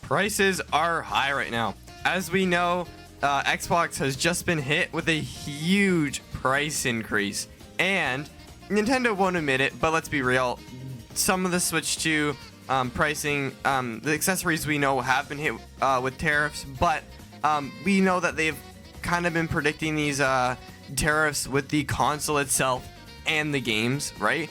prices are high right now. As we know, Xbox has just been hit with a huge price increase, and Nintendo won't admit it, but let's be real, some of the Switch 2 pricing, the accessories we know have been hit with tariffs, but we know that they've kind of been predicting these tariffs with the console itself and the games, right?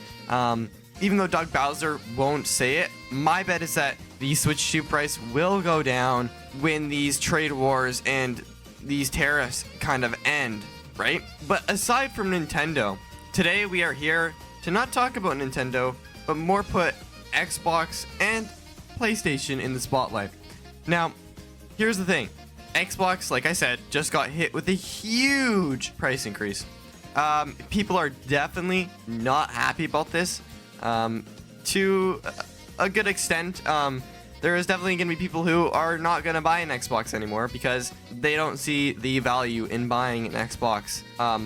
Even though Doug Bowser won't say it, my bet is that the Switch 2 price will go down when these trade wars and these tariffs kind of end, right? But aside from Nintendo, today we are here to not talk about Nintendo, but more put Xbox and PlayStation in the spotlight. Now, here's the thing. Xbox, like I said, just got hit with a huge price increase. People are definitely not happy about this. To a good extent, there is definitely going to be people who are not going to buy an Xbox anymore because they don't see the value in buying an Xbox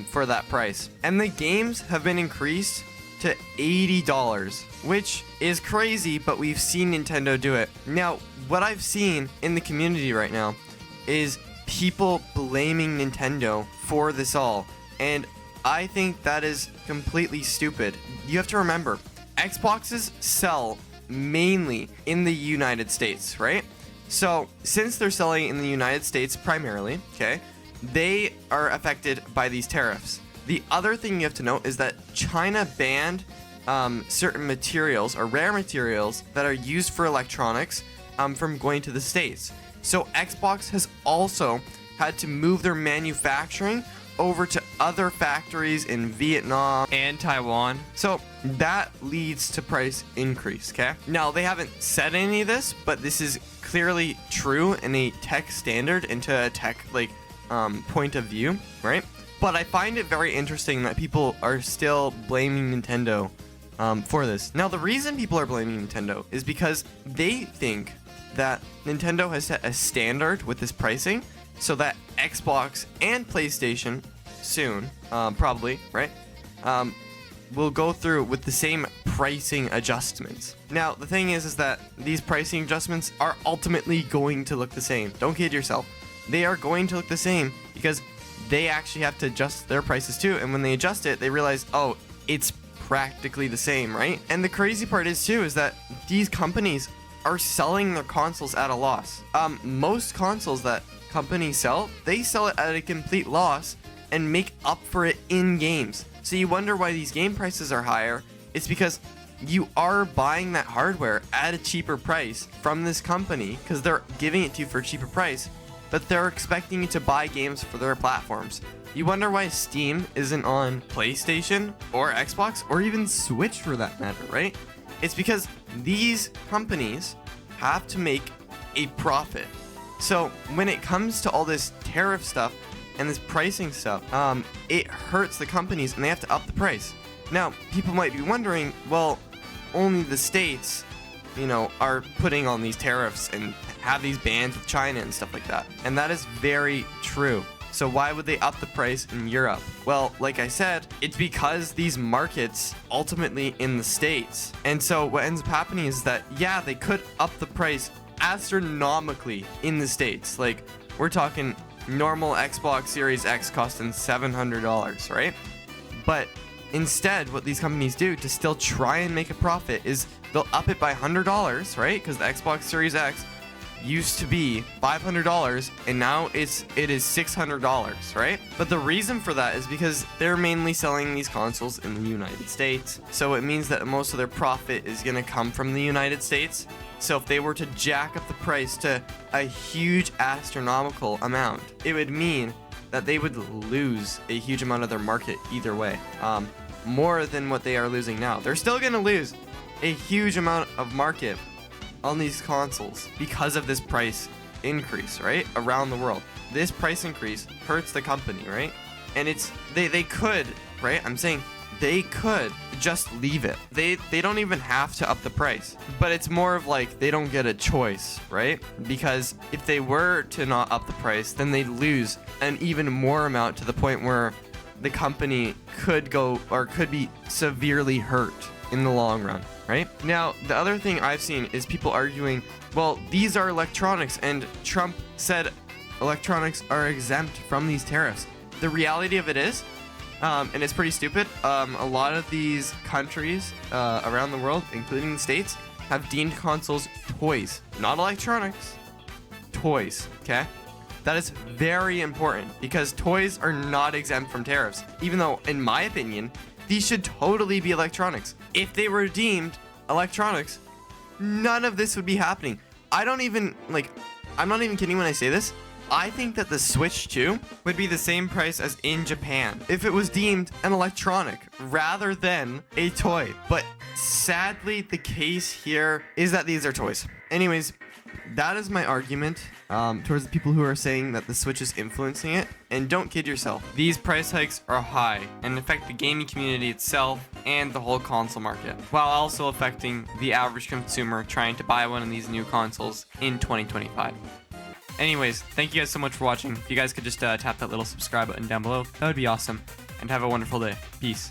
for that price. And the games have been increased to $80, which is crazy, but we've seen Nintendo do it. Now, what I've seen in the community right now is people blaming Nintendo for this all, and I think that is completely stupid. You have to remember, Xboxes sell mainly in the United States, right? So since they're selling in the United States primarily, okay, they are affected by these tariffs. The other thing you have to note is that China banned certain materials or rare materials that are used for electronics from going to the States. So Xbox has also had to move their manufacturing over to other factories in Vietnam and Taiwan. So that leads to price increase, okay? Now, they haven't said any of this, but this is clearly true in a tech standard and to a tech point of view, right? But I find it very interesting that people are still blaming Nintendo for this. Now, the reason people are blaming Nintendo is because they think that Nintendo has set a standard with this pricing so that Xbox and PlayStation soon, probably, right, will go through with the same pricing adjustments. Now, the thing is that these pricing adjustments are ultimately going to look the same. Don't kid yourself. They are going to look the same because they actually have to adjust their prices too. And when they adjust it, they realize, oh, it's practically the same, right? And the crazy part is too, is that these companies are selling their consoles at a loss. Most consoles that companies sell, they sell it at a complete loss and make up for it in games. So you wonder why these game prices are higher. It's because you are buying that hardware at a cheaper price from this company because they're giving it to you for a cheaper price, but they're expecting you to buy games for their platforms. You wonder why Steam isn't on PlayStation or Xbox or even Switch for that matter, right? It's because these companies have to make a profit. So when it comes to all this tariff stuff and this pricing stuff, it hurts the companies and they have to up the price. Now, people might be wondering, well, only the States, are putting on these tariffs and have these bans with China and stuff like that. And that is very true. So why would they up the price in Europe? Well, like I said, it's because these markets ultimately in the States. And so what ends up happening is that, yeah, they could up the price astronomically in the States. Like, we're talking normal Xbox Series X costing $700, right? But instead, what these companies do to still try and make a profit is they'll up it by $100, right? Because the Xbox Series X used to be $500 and now it is $600, right? But the reason for that is because they're mainly selling these consoles in the United States. So it means that most of their profit is going to come from the United States. So if they were to jack up the price to a huge astronomical amount, it would mean that they would lose a huge amount of their market either way. More than what they are losing now. They're still going to lose a huge amount of market on these consoles because of this price increase, right? Around the world. This price increase hurts the company, right? And they could, right? I'm saying they could just leave it. They don't even have to up the price. But it's more of like they don't get a choice, right? Because if they were to not up the price, then they'd lose an even more amount to the point where the company could go or could be severely hurt in the long run. right? Now, the other thing I've seen is people arguing, well, these are electronics, and Trump said electronics are exempt from these tariffs. The reality of it is, and it's pretty stupid, a lot of these countries around the world, including the States, have deemed consoles toys, not electronics, toys, okay? That is very important because toys are not exempt from tariffs, even though, in my opinion, these should totally be electronics. If they were deemed electronics, none of this would be happening. I'm not even kidding when I say this. I think that the Switch 2 would be the same price as in Japan if it was deemed an electronic rather than a toy. But sadly, the case here is that these are toys. Anyways, that is my argument towards the people who are saying that the Switch is influencing it. And don't kid yourself. These price hikes are high and affect the gaming community itself and the whole console market, while also affecting the average consumer trying to buy one of these new consoles in 2025. Anyways, thank you guys so much for watching. If you guys could just tap that little subscribe button down below, that would be awesome. And have a wonderful day. Peace.